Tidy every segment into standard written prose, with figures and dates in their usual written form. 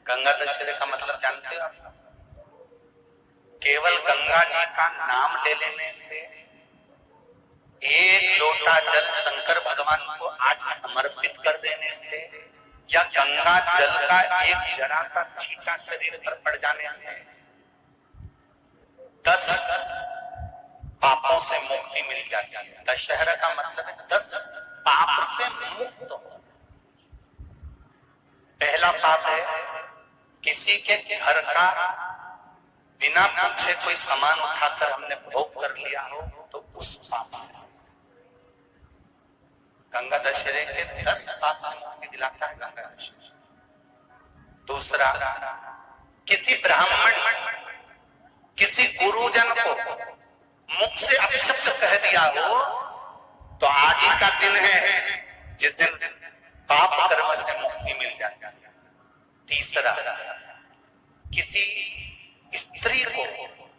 गंगा दशहरे का मतलब जानते हो आप? केवल गंगा जी का नाम ले लेने से, एक लोटा जल शंकर भगवान को आज समर्पित कर देने से, या गंगा जल का एक जरा सा छींटा शरीर पर पड़ जाने से 10 पापों से मुक्ति मिल जाती है। दशहरा का मतलब है 10 पाप से मुक्त। पहला पाप है किसी के घर का बिना पूछे कोई सामान उठाकर हमने भोग कर लिया हो, तो उस पाप से। गंगा दशहरे के 10 पाप से मुक्ति दिलाता है गंगा दशहरा। दूसरा, किसी ब्राह्मण, किसी गुरुजन को मुख से अपशब्द कह दिया हो, तो आज ही का दिन है जिस दिन पाप कर्म से मुक्ति मिल जाती है। तीसरा, किसी स्त्री को,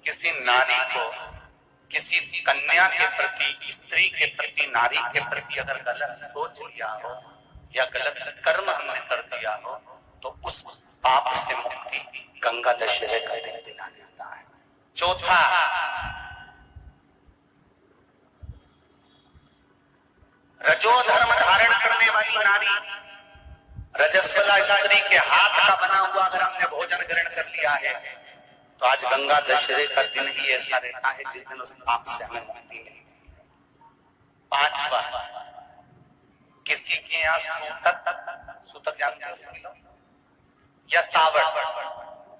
किसी नारी को, किसी कन्या के प्रति, स्त्री के प्रति, नारी के प्रति अगर गलत सोच लिया हो या गलत कर्म हमने कर दिया हो, तो उस पाप से मुक्ति गंगा दशहरे का दिन दिला देता है। चौथा, रजो धर्म धारण करने वाली नारी, रजस्वला स्त्री के हाथ का बना हुआ अगर हमने भोजन ग्रहण कर लिया है, तो आज गंगा दशहरे का दिन ही ऐसा रहता है जिस दिन उस पाप से हमें मुक्ति मिलती है। पांचवा, किसी के यहाँ सूतक जानते हो या सावड़।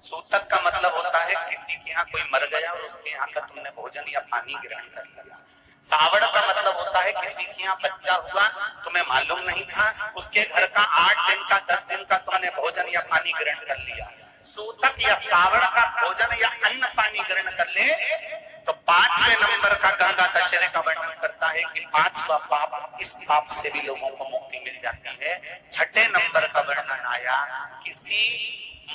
सूतक का मतलब होता है किसी के यहाँ कोई मर गया और उसके यहाँ का तुमने भोजन या पानी ग्रहण कर लिया। सावड़ का मतलब होता है किसी के यहाँ बच्चा हुआ, तुम्हें मालूम नहीं था, उसके घर का 8 दिन का 10 दिन का तुमने भोजन या पानी ग्रहण कर लिया। सूतक या सावड़ का भोजन या अन्न पानी ग्रहण कर ले, तो 5वें नंबर का गंगा दशहरे का वर्णन करता है कि 5वां पाप, इस पाप से भी लोगों को मुक्ति मिल जाती है। 6ठे नंबर का वर्णन आया, किसी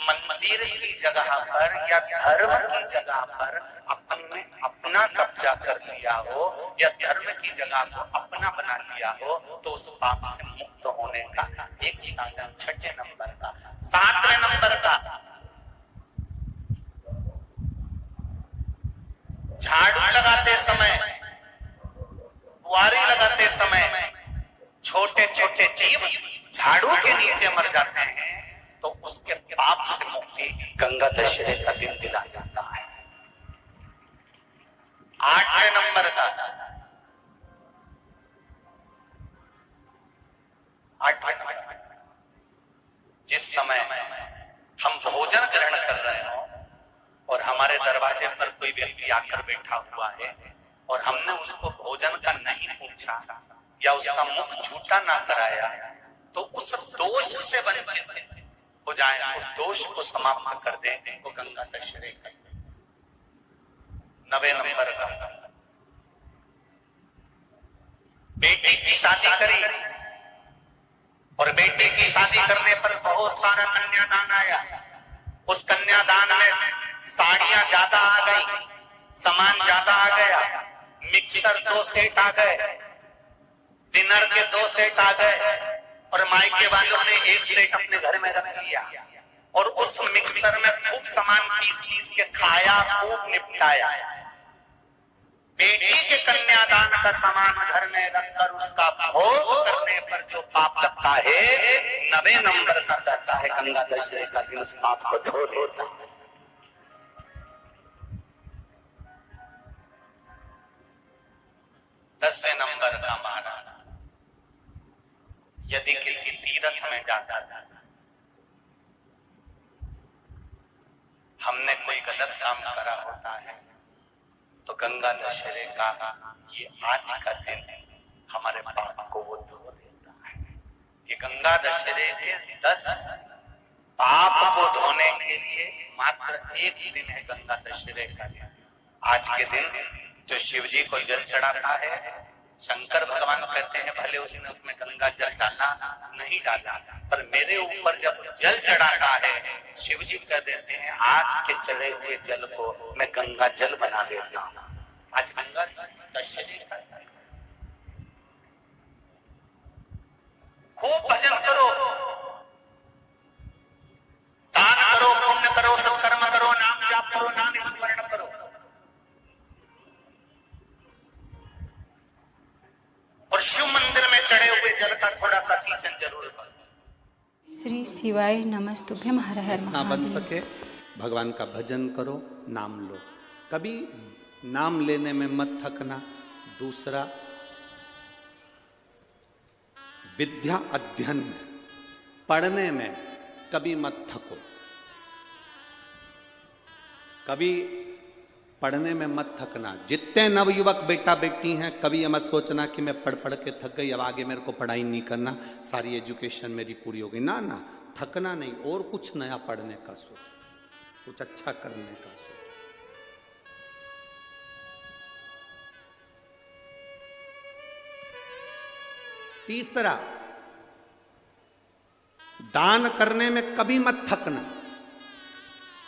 मंदिर की जगह पर या धर्म की जगह पर अपने अपना कब्जा कर लिया हो या धर्म की जगह को अपना बना लिया हो, तो उस पाप से मुक्त होने का एक साधन 6ठे नंबर का। 7वें नंबर का, झाड़ू लगाते समय, बुआरी लगाते समय छोटे छोटे जीव झाड़ू के नीचे मर जाते हैं, तो उसके पाप से मुक्ति गंगा दशहरे का दिन दिला जाता है। 8वें नंबर का, 8वें नंबर, जिस समय हम भोजन ग्रहण कर रहे हो और हमारे दरवाजे पर कोई व्यक्ति आकर बैठा हुआ है और हमने उसको भोजन का नहीं पूछा या उसका मुख झूठा ना कराया, तो उस दोष से वंचित हो जाए, उस दोष को समाप्त कर दे, तो गंगा दशहरे का। 9वें नंबर का, बेटी की शादी करी और बेटी की शादी करने पर बहुत सारा कन्यादान आया। उस कन्यादान में साड़ियां ज्यादा आ गई, सामान ज्यादा आ गया, मिक्सर 2 सेट आ गए, डिनर के 2 सेट आ गए, और मायके वालों ने 1 सेट अपने घर में रख लिया और उस मिक्सर में खूब सामान पीस के खाया, खूब निपटाया। बेटी के कन्यादान का सामान घर में रखकर उसका भोग करने पर जो पाप लगता है, 9वें नंबर का कहता है गंगा दशहरे का दिन उस पाप को धो देता है। 10वें नंबर का महाराज, यदि किसी तीर्थ में जाकर हमने कोई गलत काम करा होता है, तो गंगा दशहरे का ये आज का दिन हमारे पाप को वो धो देता है। ये गंगा दशहरे के 10 पाप को धोने के लिए मात्र एक दिन है गंगा दशहरे का दिन। आज के दिन जो शिव जी को जल चढ़ाता है, शंकर भगवान कहते हैं भले उसने उसमें गंगा जल डाला नहीं डाला, पर मेरे ऊपर जब जल चढ़ाता है, शिव जी कह देते हैं आज के चढ़े हुए जल को मैं गंगा जल बना देता हूं। आज गंगा दशहरे का खूब भजन करो, दान सा सिंचन जरूर करो। श्री शिवाय नमस्तुभ्यम। हर हर ना बन महादेव। सके भगवान का भजन करो, नाम लो, कभी नाम लेने में मत थकना। दूसरा, विद्या अध्ययन में, पढ़ने में कभी मत थको, कभी पढ़ने में मत थकना। जितने नवयुवक बेटा बेटी हैं, कभी ये मत सोचना कि मैं पढ़ पढ़ के थक गई, अब आगे मेरे को पढ़ाई नहीं करना, सारी एजुकेशन मेरी पूरी हो गई। ना ना, थकना नहीं, और कुछ नया पढ़ने का सोचो, कुछ अच्छा करने का सोचो। तीसरा, दान करने में कभी मत थकना।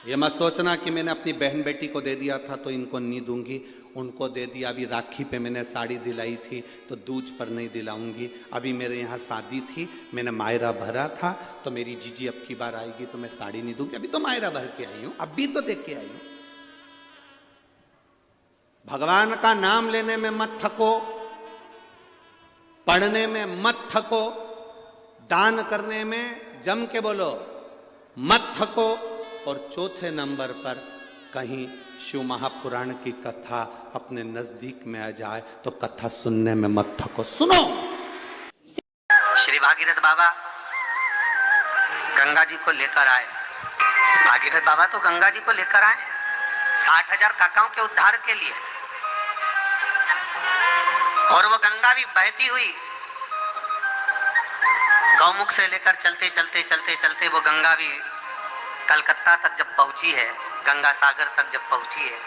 ये मत सोचना कि मैंने अपनी बहन बेटी को दे दिया था तो इनको नहीं दूंगी, उनको दे दिया, अभी राखी पे मैंने साड़ी दिलाई थी तो दूज पर नहीं दिलाऊंगी, अभी मेरे यहाँ शादी थी, मैंने मायरा भरा था तो मेरी जीजी अब की बार आएगी तो मैं साड़ी नहीं दूंगी, अभी तो मायरा भर के आई हूं, अभी तो देख के आई हूं। भगवान का नाम लेने में मत थको, पढ़ने में मत थको, दान करने में जम के बोलो मत थको। और चौथे नंबर पर कहीं शिव महापुराण की कथा अपने नजदीक में आ जाए तो कथा सुनने में मत थको, सुनो। श्री भागीरथ बाबा गंगा जी को लेकर आए। भागीरथ बाबा तो गंगा जी को लेकर आए 60,000 काकाओं के उद्धार के लिए, और वो गंगा भी बहती हुई गौमुख से लेकर चलते चलते चलते चलते वो गंगा भी कलकत्ता तक जब पहुंची है, गंगा सागर तक जब पहुंची है,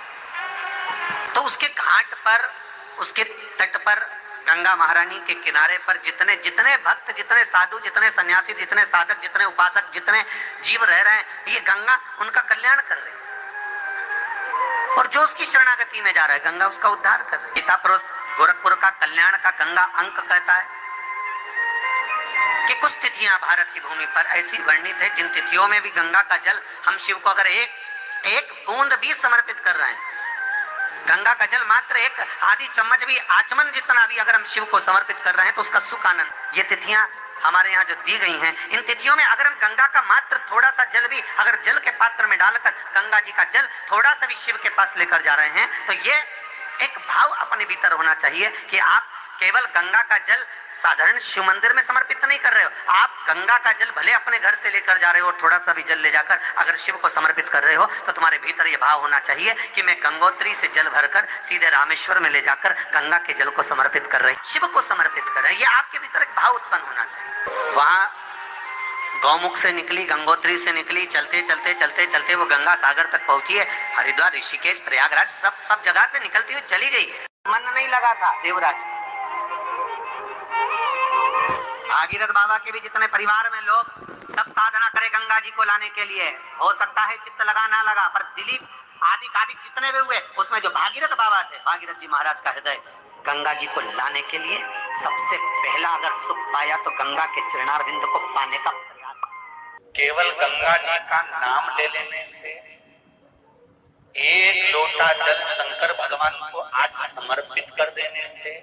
तो उसके घाट पर, उसके तट पर, गंगा महारानी के किनारे पर जितने जितने भक्त, जितने साधु, जितने सन्यासी, जितने साधक, जितने उपासक, जितने जीव रह रहे हैं, ये गंगा उनका कल्याण कर रही है। और जो उसकी शरणागति में जा रहा है, गंगा उसका उद्धार कर रही है। गीता पुरुष गोरखपुर का कल्याण का गंगा अंक कहता है कि कुछ तिथियां भारत की भूमि पर ऐसी वर्णित है जिन तिथियों में भी गंगा का जल, हम शिव को अगर एक बूंद भी समर्पित कर रहे हैं, गंगा का जल मात्र एक आधी चम्मच भी, आचमन जितना भी अगर हम शिव को समर्पित कर रहे हैं तो उसका सुख आनंद, ये तिथियां हमारे यहाँ जो दी गई हैं, इन तिथियों में अगर हम गंगा का मात्र थोड़ा सा जल भी अगर जल के पात्र में डालकर गंगा जी का जल थोड़ा सा भी शिव के पास लेकर जा रहे हैं, तो ये एक भाव अपने भीतर होना चाहिए कि आप केवल गंगा का जल साधारण शिव मंदिर में समर्पित नहीं कर रहे हो, आप गंगा का जल भले अपने घर से लेकर जा रहे हो, थोड़ा सा भी जल ले जाकर अगर शिव को समर्पित कर रहे हो, तो तुम्हारे भीतर यह भाव होना चाहिए कि मैं गंगोत्री से जल भरकर सीधे रामेश्वर में ले जाकर गंगा के जल को समर्पित कर रहे, शिव को समर्पित कर रहे। ये आपके भीतर एक भाव उत्पन्न होना चाहिए। वहां गौमुख से निकली, गंगोत्री से निकली, चलते चलते चलते चलते वो गंगा सागर तक पहुंची है। हरिद्वार, ऋषिकेश, प्रयागराज, सब जगह से निकलती हुई चली गई है। मन नहीं लगा था देवराज। भागीरथ बाबा के भी जितने परिवार में लोग सब साधना करे गंगा जी को लाने के लिए, हो सकता है चित्त लगा ना लगा, पर दिलीप आदि कादिक जितने भी हुए, उसमें जो भागीरथ बाबा थे, भागीरथ जी महाराज का हृदय गंगा जी को लाने के लिए सबसे पहला अगर सुख पाया तो गंगा के चरणारविंद को पाने का प्रयास। केवल गंगा जी का नाम ले लेने से, एक लोटा जल शंकर भगवान को आज समर्पित कर देने से,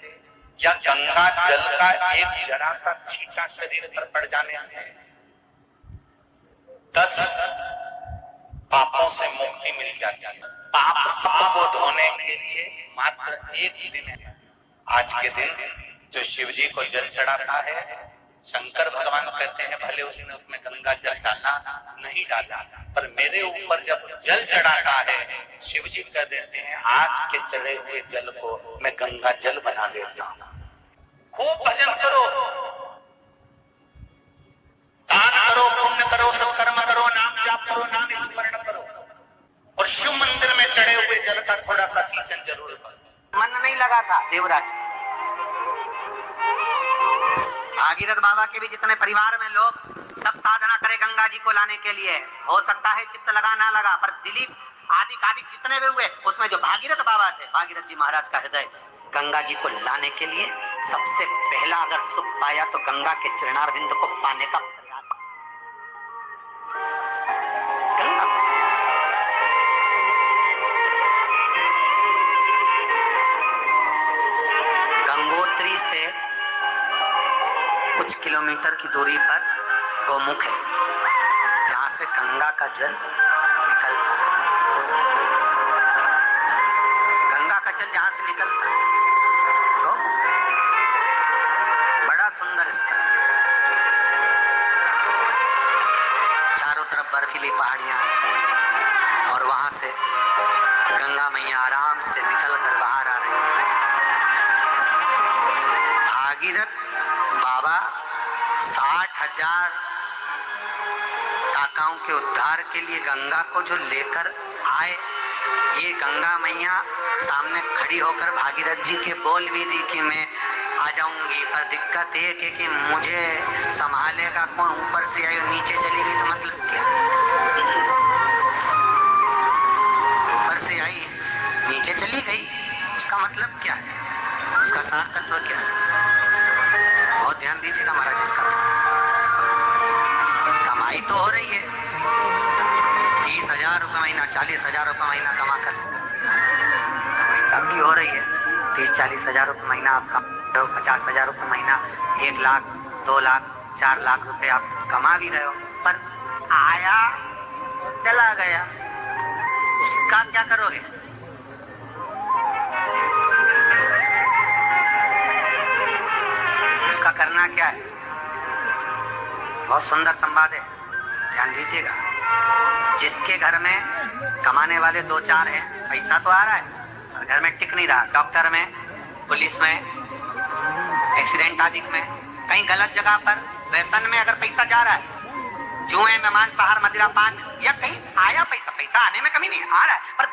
या गंगा जल का एक जरा सा छींटा शरीर पर पड़ जाने से 10 पापों से मुक्ति मिल जाती है। पाप को धोने के लिए मात्र एक दिन है। आज के दिन जो शिव जी को जल चढ़ाता है, शंकर भगवान कहते हैं भले उसने उसमें गंगा जल डाला नहीं डाला, पर मेरे ऊपर जब जल चढ़ाता है, शिव जी कह देते हैं आज के चढ़े हुए जल को मैं गंगा जल बना देता हूं। खूब भजन करो, दान करो, पुण्य करो, सत्कर्म करो, नाम जाप करो, नाम स्मरण करो, और शिव मंदिर में चढ़े हुए जल का थोड़ा सा सिंचन जरूर करो। मन नहीं लगा था देवराज। भागीरथ बाबा के भी जितने परिवार में लोग सब साधना करे गंगा जी को लाने के लिए, हो सकता है चित्त लगा ना लगा, पर दिलीप आदि कादिक जितने भी हुए, उसमें जो भागीरथ बाबा थे, भागीरथ जी महाराज का हृदय गंगा जी को लाने के लिए सबसे पहला अगर सुख पाया तो गंगा के चरणारविंद को पाने का प्रयास। गंगा गंगोत्री से कुछ किलोमीटर मीटर की दूरी पर गौमुख है, जहां से गंगा का जल निकलता है। गंगा का जल जहां से निकलता है तो बड़ा सुंदर स्थल, चारों तरफ बर्फीली पहाड़ियां और वहां से गंगा मैया आराम से निकलकर बाहर आ रही है। भागीरथ बाबा 60,000 काकाओं के उद्धार के लिए गंगा को जो लेकर आए, ये गंगा मैया सामने खड़ी होकर भागीरथ जी के बोल भी दी कि मैं आ जाऊंगी, पर दिक्कत एक है कि मुझे संभालेगा कौन। ऊपर से आई नीचे चली गई तो मतलब क्या? ऊपर से आई नीचे चली गई, उसका मतलब क्या है? उसका सार तत्व क्या है? बहुत ध्यान दीजिएगा महाराज इसका। कमाई तो हो रही है, 30,000 रुपये महीना, 40,000 रुपये महीना कमा कर कमाई तो आपकी हो रही है। 30-40 हजार रुपये महीना आप कमा रहे हो, 50,000 रुपये महीना, 1 लाख, 2 लाख, 4 लाख रुपए आप कमा भी रहे हो, पर आया चला गया, उसका क्या करोगे? उसका करना क्या है? बहुत सुंदर संवाद है, ध्यान दीजिएगा। जिसके घर में कमाने वाले 2-4 हैं, पैसा तो आ रहा है और घर में टिक नहीं रहा, डॉक्टर में, पुलिस में, एक्सीडेंट आदि में, कहीं गलत जगह पर व्यसन में अगर पैसा जा रहा है, जुए में, मांसाहार, मदिरा पान, या कहीं आया पैसा, पैसा आने में कमी नहीं, आ रहा है पर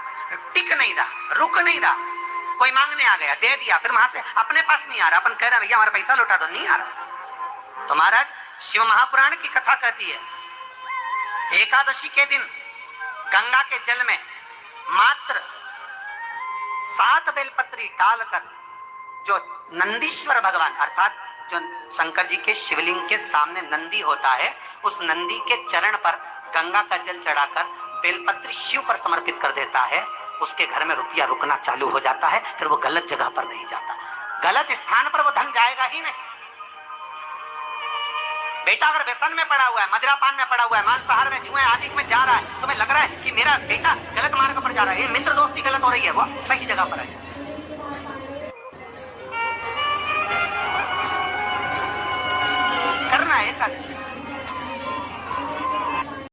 टिक नहीं रहा, रुक नहीं रहा, कोई मांगने आ गया, दे दिया, फिर वहां से अपने पास नहीं आ रहा, अपन कह रहे हैं भैया हमारा पैसा लौटा दो, नहीं आ रहा। तो महाराज शिव महापुराण की कथा कहती है, एकादशी के दिन गंगा के जल में मात्र 7 बेलपत्री डालकर जो नंदीश्वर भगवान अर्थात जो शंकर जी के शिवलिंग के सामने नंदी होता है, उस नंदी के चरण पर गंगा का जल चढ़ाकर बेलपत्री शिव पर समर्पित कर देता है, उसके घर में रुपया रुकना चालू हो जाता है, फिर वो गलत जगह पर नहीं जाता, गलत स्थान पर वो धन जाएगा ही नहीं। बेटा अगर व्यसन में पड़ा हुआ है, मदिरा पान में पड़ा हुआ है, मांसाहार में, जुए आदि में जा रहा है, तुम्हें लग रहा है कि मेरा बेटा गलत मार्ग पर जा रहा है, ये मित्र दोस्ती गलत हो रही है, वो सही जगह पर है। करना है एकादशी,